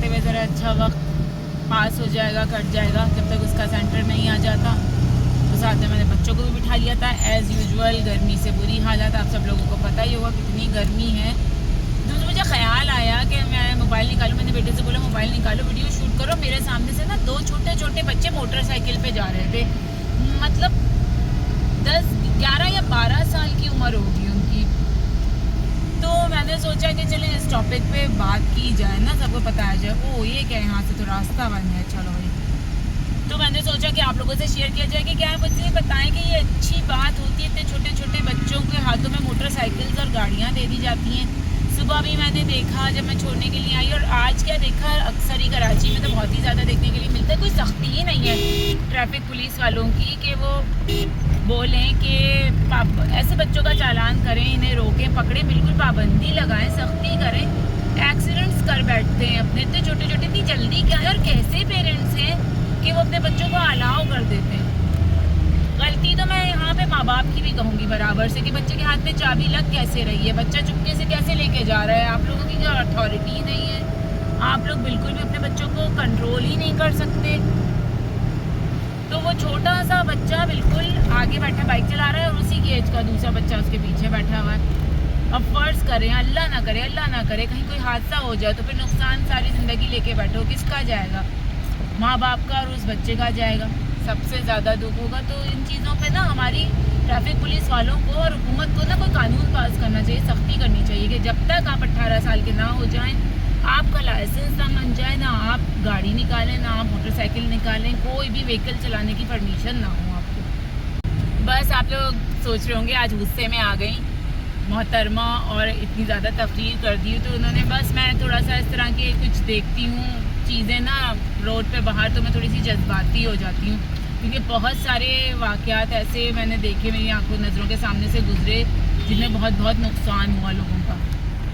करते हुए ज़रा अच्छा वक्त पास हो जाएगा, कट जाएगा जब तक उसका सेंटर नहीं आ जाता। तो साथ में मैंने बच्चों को भी बिठा लिया था। एज़ यूजुअल गर्मी से बुरी हालत, आप सब लोगों को पता ही होगा कितनी गर्मी है। तो मुझे ख्याल आया कि मैं मोबाइल निकालूं। मैंने बेटे से बोला मोबाइल निकालो, वीडियो शूट करो। मेरे सामने से ना 2 छोटे छोटे बच्चे मोटरसाइकिल पे जा रहे थे, मतलब 10, 11 या 12 साल की उम्र होगी उनकी। तो मैंने सोचा कि चले इस टॉपिक पे बात की जाए ना, सबको बताया जाए। ओ ये क्या, यहाँ से तो रास्ता बन है, चलो भाई। तो मैंने सोचा कि आप लोगों से शेयर किया जाए कि क्या आप मुझे बताएं कि ये अच्छी बात होती है इतने छोटे छोटे बच्चों के हाथों में मोटरसाइकिल्स और गाड़ियाँ दे दी जाती हैं। सुबह भी मैंने देखा जब मैं छोड़ने के लिए आई, और आज क्या देखा, अक्सर ही कराची में तो बहुत ही ज़्यादा देखने के लिए मिलता है। कोई सख्ती ही नहीं है ट्रैफिक पुलिस वालों की कि वो बोलें कि ऐसे बच्चों का चालान करें, इन्हें रोकें, पकड़ें, बिल्कुल पाबंदी लगाएं, सख्ती करें। एक्सीडेंट्स कर बैठते हैं अपने इतने छोटे छोटे। इतनी जल्दी क्या है, और कैसे पेरेंट्स हैं कि वो अपने बच्चों को अलाउ कर देते हैं। गलती तो मैं यहाँ पे माँ बाप की भी कहूँगी बराबर से कि बच्चे के हाथ में चाबी लग कैसे रही है, बच्चा चुपके से कैसे लेके जा रहा है। आप लोगों की क्या अथॉरिटी नहीं है, आप लोग बिल्कुल भी अपने बच्चों को कंट्रोल ही नहीं कर सकते। तो वो छोटा सा बच्चा बिल्कुल आगे बैठा बाइक चला रहा है, और उसी की एज का दूसरा बच्चा उसके पीछे बैठा हुआ है। अब फ़र्ज़ करें, अल्लाह ना करे, अल्लाह ना करे, कहीं कोई हादसा हो जाए तो फिर नुकसान सारी ज़िंदगी लेके बैठो, किसका जाएगा? माँ बाप का, और उस बच्चे का जाएगा। सबसे ज़्यादा दुख होगा। तो इन चीज़ों पे ना हमारी ट्रैफिक पुलिस वालों को और हुकूमत को ना कोई कानून पास करना चाहिए, सख्ती करनी चाहिए कि जब तक आप 18 साल के ना हो जाएं, आपका लाइसेंस ना बन जाए, ना आप गाड़ी निकालें, ना आप मोटरसाइकिल निकालें, कोई भी व्हीकल चलाने की परमिशन ना हो आपको। बस आप लोग सोच रहे होंगे आज गुस्से में आ गई मोहतरमा और इतनी ज़्यादा तफरीर कर दी। तो उन्होंने, बस मैं थोड़ा सा इस तरह के कुछ देखती हूँ चीज़ें ना रोड पे बाहर, तो मैं थोड़ी सी जज्बाती हो जाती हूँ, क्योंकि बहुत सारे वाक़यात ऐसे मैंने देखे, मेरी आंखों नज़रों के सामने से गुजरे, जिनमें बहुत बहुत नुकसान हुआ लोगों का।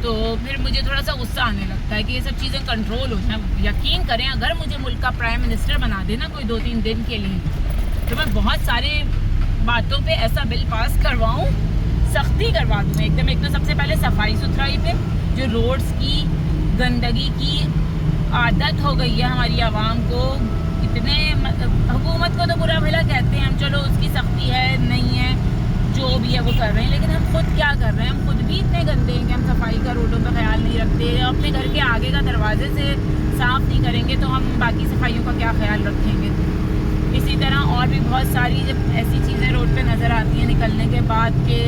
तो फिर मुझे थोड़ा सा गुस्सा आने लगता है कि ये सब चीज़ें कंट्रोल हो जाए। यकीन करें, अगर मुझे मुल्क का प्राइम मिनिस्टर बना देना कोई 2-3 दिन के लिए, तो मैं बहुत सारे बातों पे ऐसा बिल पास करवाऊँ, सख्ती करवा दूँ एकदम। एक तो सबसे पहले सफाई सुथराई पे, जो रोड्स की गंदगी की आदत हो गई है हमारी आवाम को। इतने हुकूमत को तो बुरा भला कहते हैं हम, चलो उसकी सख्ती है नहीं है, जो भी है वो कर रहे हैं, लेकिन हम खुद क्या कर रहे हैं? हम खुद भी इतने गंदे हैं कि हम सफाई का रोडों पर ख्याल नहीं रखते। अपने घर के आगे का दरवाजे से साफ़ नहीं करेंगे तो हम बाकी सफाइयों का क्या ख्याल रखेंगे? इसी तरह और भी बहुत सारी जब ऐसी चीज़ें रोड पे नज़र आती हैं निकलने के बाद के,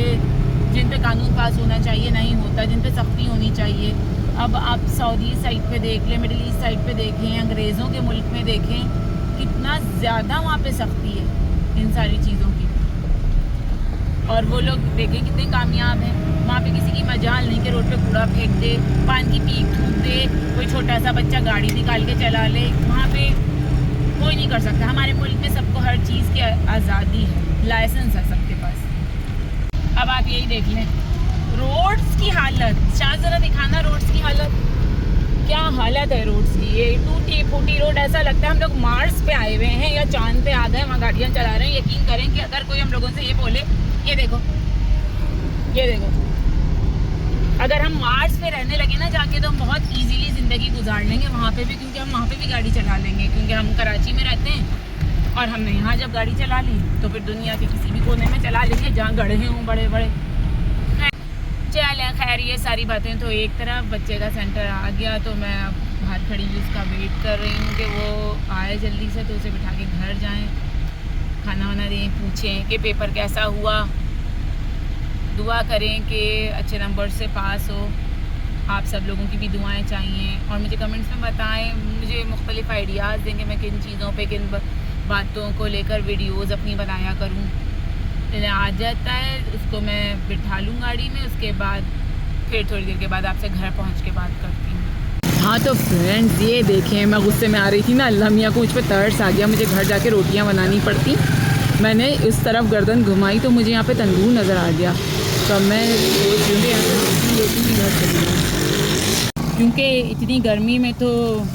जिन पे कानून पास होना चाहिए नहीं होता, जिन पे सख्ती होनी चाहिए। अब आप सऊदी साइड पे देख लें, मिडिल ईस्ट साइड पे देखें, अंग्रेज़ों के मुल्क में देखें, कितना ज़्यादा वहाँ पे सख्ती है इन सारी चीज़ों की। और वो लोग देखें कितने कामयाब हैं। वहाँ पे किसी की मजाल नहीं कि रोड पे कूड़ा फेंक दे, पान की पीक थूक दे, कोई छोटा सा बच्चा गाड़ी निकाल के चला ले, वहाँ पे कोई नहीं कर सकता। हमारे मुल्क में सबको हर चीज़ की आज़ादी है, लाइसेंस है सबके पास। अब आप यही देख लें रोड्स की हालत, शाह ज़रा दिखाना रोड्स की हालत, क्या हालत है रोड्स की। ये टूटी फूटी रोड, ऐसा लगता है हम लोग मार्स पे आए हुए हैं या चांद पे आ गए, वहाँ गाड़ियाँ चला रहे हैं। यकीन करें कि अगर कोई हम लोगों से ये बोले, ये देखो, ये देखो, अगर हम मार्स पे रहने लगे ना जाके, तो हम बहुत इजीली ज़िंदगी गुजार लेंगे वहाँ पे भी, क्योंकि हम वहाँ पे भी गाड़ी चला लेंगे, क्योंकि हम कराची में रहते हैं और हमने यहाँ जब गाड़ी चला ली तो फिर दुनिया के किसी भी कोने में चला लेंगे जहाँ गड्ढे हों बड़े बड़े। चलें, खैर ये सारी बातें तो एक तरफ। बच्चे का सेंटर आ गया तो मैं अब बाहर खड़ी हुई उसका वेट कर रही हूँ कि वो आए जल्दी से, तो उसे बिठा के घर जाएँ, खाना वाना दें, पूछें कि पेपर कैसा हुआ, दुआ करें कि अच्छे नंबर से पास हो। आप सब लोगों की भी दुआएं चाहिए, और मुझे कमेंट्स में बताएं, मुझे मुख्तलिफ आइडियाज़ देंगे मैं किन चीज़ों पे, किन बातों को लेकर वीडियोज़ अपनी बनाया करूँ। आ जाता है उसको मैं बिठा लूँ गाड़ी में, उसके बाद फिर थोड़ी देर के बाद आपसे घर पहुँच के बात करती हूँ। हाँ तो फ्रेंड्स ये देखें, मैं गुस्से में आ रही थी ना, अल्लाह मियाँ को मुझ पर तरस आ गया, मुझे घर जाके रोटियाँ बनानी पड़ती। मैंने इस तरफ गर्दन घुमाई तो मुझे यहाँ पे तंदूर नज़र आ गया, तो मैं सोच रही हूँ यहाँ पर रोटी भी घर चली गई, क्योंकि इतनी गर्मी में तो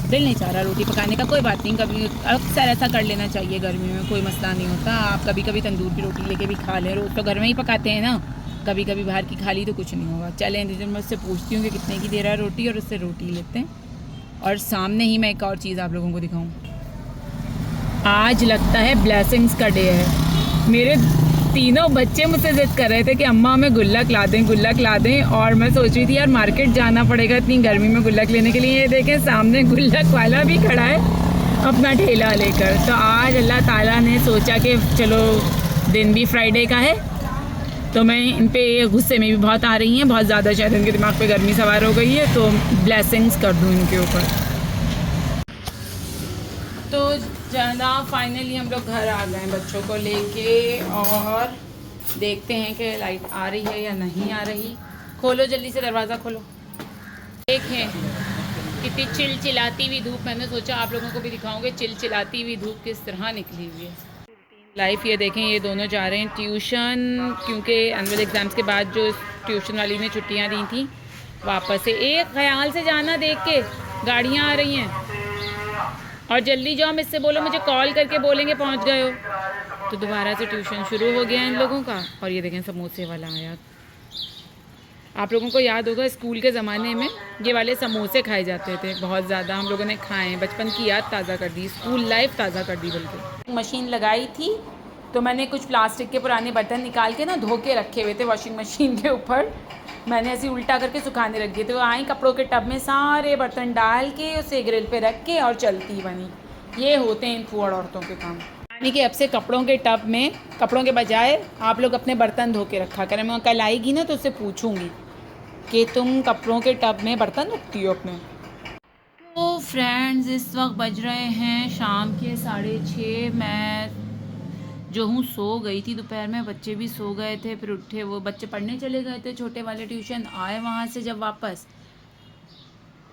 दिल नहीं चाह रहा रोटी पकाने का। कोई बात नहीं, कभी अक्सर ऐसा कर लेना चाहिए, गर्मी में कोई मसला नहीं होता। आप कभी कभी तंदूर की रोटी लेके भी खा लें, रोज़ तो घर में ही पकाते हैं ना, कभी कभी बाहर की खा ली तो कुछ नहीं होगा। चलें मैं उससे पूछती हूँ कि कितने की दे रहा है रोटी, और उससे रोटी लेते हैं। और सामने ही मैं एक और चीज़ आप लोगों को दिखाऊं, आज लगता है ब्लेसिंग्स का डे है। मेरे तीनों बच्चे मुझसे जिद कर रहे थे कि अम्मा हमें गुल्लक ला दें, गुल्लक ला दें, और मैं सोच रही थी यार मार्केट जाना पड़ेगा इतनी गर्मी में गुल्लक लेने के लिए। ये देखें सामने गुल्लक वाला भी खड़ा है अपना ठेला लेकर। तो आज अल्लाह ताला ने सोचा कि चलो दिन भी फ्राइडे का है, तो मैं इन पे गुस्से में भी बहुत आ रही हैं, बहुत ज़्यादा शायद इनके दिमाग पे गर्मी सवार हो गई है, तो ब्लेसिंग्स कर दूँ इनके ऊपर। तो जना फाइनली हम लोग घर आ गए बच्चों को लेके, और देखते हैं कि लाइट आ रही है या नहीं आ रही। खोलो जल्दी से दरवाज़ा खोलो। देखें कितनी चिलचिलाती हुई धूप, मैंने सोचा आप लोगों को भी दिखाऊंगे चिलचिलाती हुई धूप किस तरह निकली हुई है। लाइफ ये देखें, ये दोनों जा रहे हैं ट्यूशन, क्योंकि एनुअल एग्ज़ाम्स के बाद जो ट्यूशन वाली ने छुट्टियां दी थी वापस से। एक ख्याल से जाना, देख के गाड़ियाँ आ रही हैं, और जल्दी जाओ, मुझसे बोलो, मुझे कॉल करके बोलेंगे पहुंच गए हो। तो दोबारा से ट्यूशन शुरू हो गया इन लोगों का। और ये देखें समोसे वाला आया। आप लोगों को याद होगा स्कूल के ज़माने में ये वाले समोसे खाए जाते थे, बहुत ज़्यादा हम लोगों ने खाए हैं, बचपन की याद ताज़ा कर दी, स्कूल लाइफ ताज़ा कर दी। बल्कि मशीन लगाई थी तो मैंने कुछ प्लास्टिक के पुराने बर्तन निकाल के ना धो के रखे हुए थे वॉशिंग मशीन के ऊपर, मैंने ऐसे उल्टा करके सुखाने रख दिए थे। वो आई कपड़ों के टब में सारे बर्तन डाल के उसे ग्रिल पे रख के और चलती बनी। ये होते हैं इन फुअड़ औरतों के काम। यानी कि अब से कपड़ों के टब में कपड़ों के बजाय आप लोग अपने बर्तन धो के रखा करें। मैं कल आएगी ना तो उससे पूछूंगी कि तुम कपड़ों के टब में बर्तन रखती हो अपने। तो फ्रेंड्स इस वक्त बज रहे हैं शाम के 6:30। मैं जो हूँ सो गई थी दोपहर में, बच्चे भी सो गए थे, फिर उठे, वो बच्चे पढ़ने चले गए थे छोटे वाले ट्यूशन, आए वहाँ से जब वापस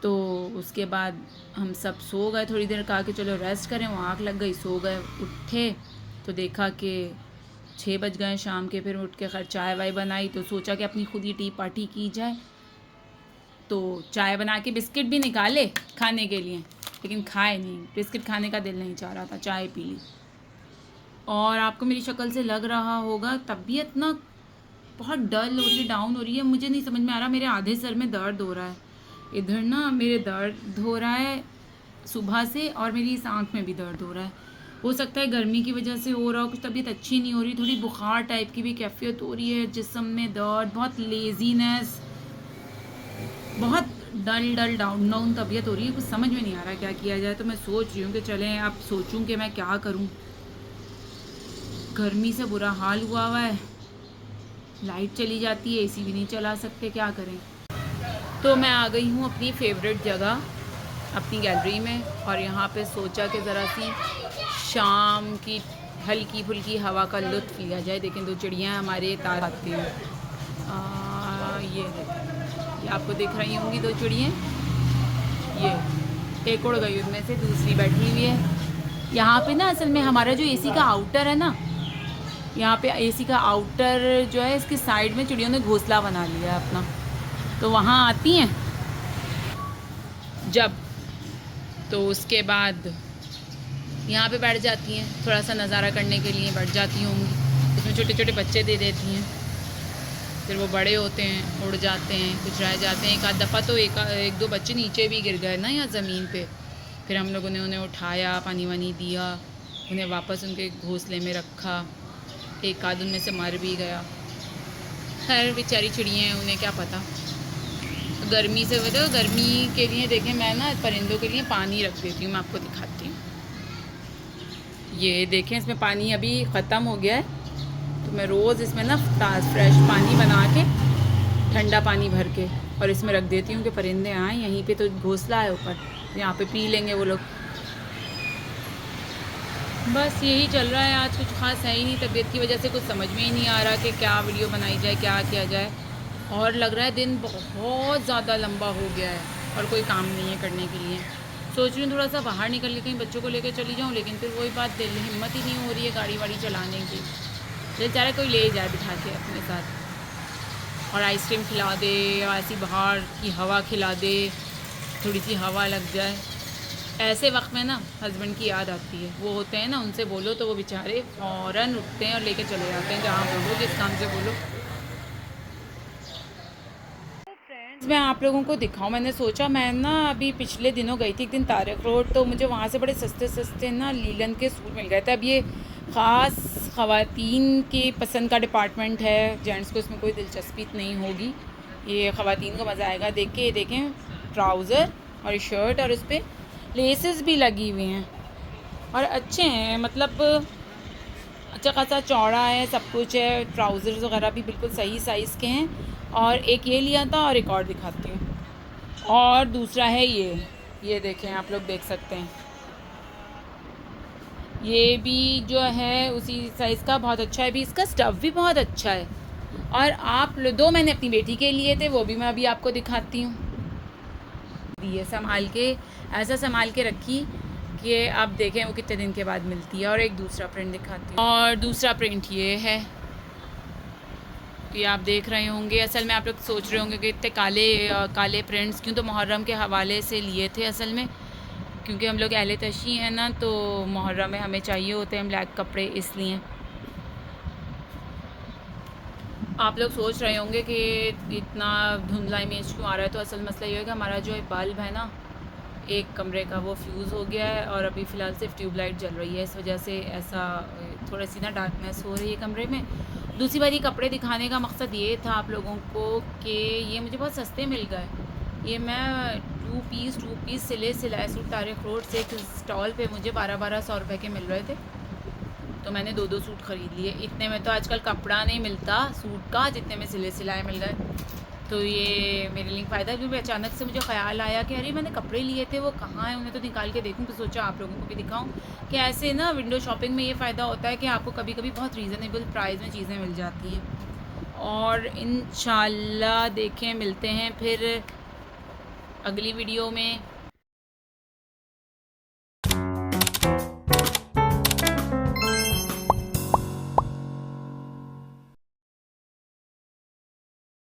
तो उसके बाद हम सब सो गए। थोड़ी देर कहा कि चलो रेस्ट करें, वो आँख लग गई, सो गए। उठे तो देखा कि 6 बज गए शाम के। फिर उठ के खैर चाय वाय बनाई, तो सोचा कि अपनी खुद ही टी पार्टी की जाए। तो चाय बना के बिस्किट भी निकाले खाने के लिए, लेकिन खाए नहीं, बिस्किट खाने का दिल नहीं चाह रहा था, चाय पी ली। और आपको मेरी शक्ल से लग रहा होगा तबीयत ना बहुत डल हो रही है, डाउन हो रही है। मुझे नहीं समझ में आ रहा, मेरे आधे सर में दर्द हो रहा है, इधर ना मेरे दर्द हो रहा है सुबह से, और मेरी इस आँख में भी दर्द हो रहा है। हो सकता है गर्मी की वजह से हो रहा हो, कुछ तबीयत अच्छी नहीं हो रही, थोड़ी बुखार टाइप की भी कैफियत हो रही है, जिस्म में दर्द, बहुत लेजीनेस, बहुत डल डाउन डाउन तबीयत हो रही है। कुछ समझ में नहीं आ रहा क्या किया जाए। तो मैं सोच रही हूँ कि चलें अब सोचूं कि मैं क्या करूँ। गर्मी से बुरा हाल हुआ है, लाइट चली जाती है, एसी भी नहीं चला सकते, क्या करें। तो मैं आ गई हूँ अपनी फेवरेट जगह, अपनी गैलरी में, और यहाँ पे सोचा कि ज़रा सी शाम की हल्की फुल्की हवा का लुत्फ़ लिया जाए। देखें 2 चिड़ियाँ हमारे तार आती हैं, ये आपको दिख रही होंगी 2 चिड़ियाँ। ये एक उड़ गई, उनमें से दूसरी बैठी हुई है। यहाँ पे ना असल में हमारा जो एसी का आउटर है ना, यहाँ पे एसी का आउटर जो है इसकी साइड में चिड़ियों ने घोंसला बना लिया है अपना, तो वहाँ आती हैं जब, तो उसके बाद यहाँ पे बैठ जाती हैं, थोड़ा सा नज़ारा करने के लिए बैठ जाती होंगी। इसमें छोटे छोटे बच्चे दे देती हैं, फिर वो बड़े होते हैं, उड़ जाते हैं, कुछ रह जाते हैं। एक आध दफ़ा तो एक दो बच्चे नीचे भी गिर गए ना यहाँ ज़मीन पे, फिर हम लोगों ने उन्हें उठाया, पानी वानी दिया, उन्हें वापस उनके घोंसले में रखा। एक आध उनमें से मर भी गया। खैर बेचारी चिड़ियाँ हैं, उन्हें क्या पता। गर्मी से वजह, गर्मी के लिए देखें मैं ना परिंदों के लिए पानी रख देती हूँ, मैं आपको दिखाती हूँ। ये देखें इसमें पानी अभी ख़त्म हो गया है, तो मैं रोज़ इसमें ना फ्रेश पानी बना के, ठंडा पानी भर के, और इसमें रख देती हूँ कि परिंदे आएँ। यहीं पे तो घोंसला है ऊपर, यहाँ पे पी लेंगे वो लोग। बस यही चल रहा है आज, कुछ ख़ास है ही नहीं। तबीयत की वजह से कुछ समझ में ही नहीं आ रहा कि क्या वीडियो बनाई जाए, क्या किया जाए, और लग रहा है दिन बहुत ज़्यादा लंबा हो गया है और कोई काम नहीं है करने के लिए। सोच रही हूँ थोड़ा सा बाहर निकल के कहीं बच्चों को लेकर चली जाऊँ, लेकिन फिर वही बात, दिल हिम्मत ही नहीं हो रही है गाड़ी वाड़ी चलाने की। दिल चाह रहा है कोई ले जाए बिठा के अपने साथ, और आइसक्रीम खिला दे, और ऐसी बाहर की हवा खिला दे, थोड़ी सी हवा लग जाए। ऐसे वक्त में ना हस्बैंड की याद आती है, वो होते हैं ना, उनसे बोलो तो वो बेचारे फ़ौरन उठते हैं और लेके चले जाते हैं, जहाँ बोलो, जिस काम से बोलो। मैं आप लोगों को दिखाऊं, मैंने सोचा, मैं ना अभी पिछले दिनों गई थी एक दिन तारक रोड, तो मुझे वहाँ से बड़े सस्ते सस्ते ना लीलन के सूट मिल गए थे। अब ये ख़ास ख़वातीन के पसंद का डिपार्टमेंट है, जेंट्स को इसमें कोई दिलचस्पी नहीं होगी, ये ख़वातीन को मज़ा आएगा देख के। ये देखें, ट्राउज़र और शर्ट, और उस पर लेसेस भी लगी हुई हैं और अच्छे हैं, मतलब अच्छा खासा चौड़ा है, सब कुछ है। ट्राउज़र्स वगैरह भी बिल्कुल सही साइज़ के हैं। और एक ये लिया था, और एक और दिखाती हूँ। और दूसरा है ये देखें, आप लोग देख सकते हैं, ये भी जो है उसी साइज़ का, बहुत अच्छा है भी, इसका स्टफ़ भी बहुत अच्छा है। और आप दो मैंने अपनी बेटी के लिए थे, वो भी मैं अभी आपको दिखाती हूँ। ये संभाल के, ऐसा संभाल के रखी कि आप देखें वो कितने दिन के बाद मिलती है। और एक दूसरा प्रिंट दिखाती हूँ, और दूसरा प्रिंट ये है, ये आप देख रहे होंगे। असल में आप लोग सोच रहे होंगे कि इतने काले प्रिंट्स क्यों, तो मुहर्रम के हवाले से लिए थे असल में, क्योंकि हम लोग अहले तशी हैं ना, तो मुहर्रम में हमें चाहिए होते हैं ब्लैक कपड़े, इसलिए। आप लोग सोच रहे होंगे कि इतना धुंधला इमेज क्यों आ रहा है, तो असल मसला ये है कि हमारा जो बल्ब है ना एक कमरे का, वो फ्यूज़ हो गया है, और अभी फ़िलहाल सिर्फ ट्यूबलाइट जल रही है, इस वजह से ऐसा थोड़ी सी ना डार्कनेस हो रही है कमरे में। दूसरी बार ये कपड़े दिखाने का मकसद ये था आप लोगों को कि ये मुझे बहुत सस्ते मिल गए। ये मैं टू पीस सिलाए सूट तारक रोड से एक स्टॉल पे मुझे 1200 रुपये के मिल रहे थे, तो मैंने 2 सूट ख़रीद लिए। इतने में तो आजकल कपड़ा नहीं मिलता सूट का जितने में सिलाए मिल गए, तो ये मेरे लिए फ़ायदा। क्योंकि अचानक से मुझे ख़्याल आया कि अरे मैंने कपड़े लिए थे, वो कहाँ हैं, उन्हें तो निकाल के देखूं, तो सोचा आप लोगों को भी दिखाऊं कि ऐसे ना विंडो शॉपिंग में ये फ़ायदा होता है कि आपको कभी कभी बहुत रीज़नेबल प्राइस में चीज़ें मिल जाती हैं। और इंशाल्लाह देखें, मिलते हैं फिर अगली वीडियो में।